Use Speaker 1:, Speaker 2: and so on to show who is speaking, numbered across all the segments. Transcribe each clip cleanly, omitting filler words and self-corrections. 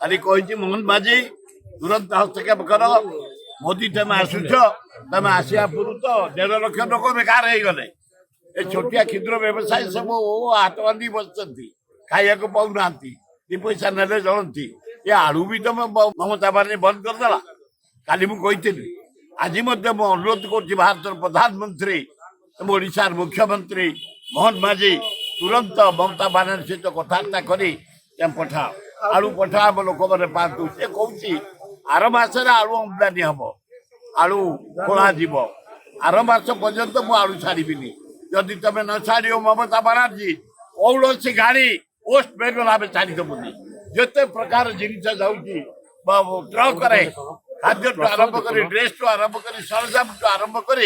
Speaker 1: खाली कही मोहन माझी तुरंत हस्तक्षेप कर मोदी तुम आसुच तुम आसिया पूर्व तो 1.5 लाख लोक बेकार हो गले ए छोटिया क्षुद्र व्यवसायी सब हाथ बांधी बसती खाया पाऊना दी पैसा नेले जलती ये आलू भी तुम ममता बानी बंद करदेला काली मुझे आज अनुरोध कर भारत प्रधानमंत्री ओडार मुख्यमंत्री मोहन माझी तुरंत ममता बानर्जी सहित कथबार्ता कर पठाओ आलू पठा लोक मैंने पातु से कौन आर मसरे आलू आमदानी हम आलू खोला जीव आर मस पर्यंत मु आलू छाड़बी जदि तुम न छाड़ ममता बानर्जी कौन सी गाड़ी वेस्ट बेंगल आम छाड़देबुनि जिते प्रकार जिनस जाऊँगी ट्रक खाद्य टू आरंभ कर ड्रेस टू आरंभ कर सरंजाम टू आरंभ कर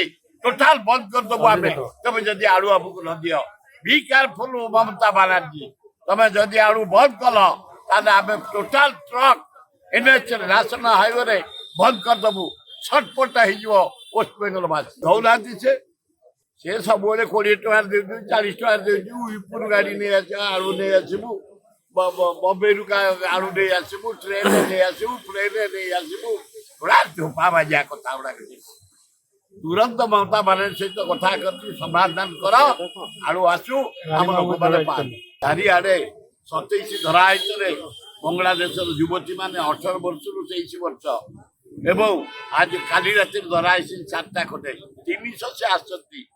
Speaker 1: टोटाल बंद करदेबू आम तुम जदि आलू आमको न दियो बी केयरफुल ममता बानर्जी तुम जदि आलू बंद कल आम total truck NH national highway बंद करदेबू छटपट हो वेस्ट बेंगल बासी दौना से सब 20 टଙ୍କା देऊ 40 टଙ୍କା देऊ विपुर गाड़ी नहीं आस आलू नहीं आसबू बम्बे रु आलू नहीं आसबू ट्रेन नहीं आसबू प्लेन नहीं आसबू पूरा चोपा बाजिया कथा गुड़ा तुरंत ममता बानर्जी सहित कथा कर समाधान कर आलू आसू आम लोक मैंने चारिड़े 27 धराई बांग्लादेश युवती मैंने 18 वर्ष रु 23 वर्ष एवं आज काली राति धराई 7टा खंडे 300 से आसती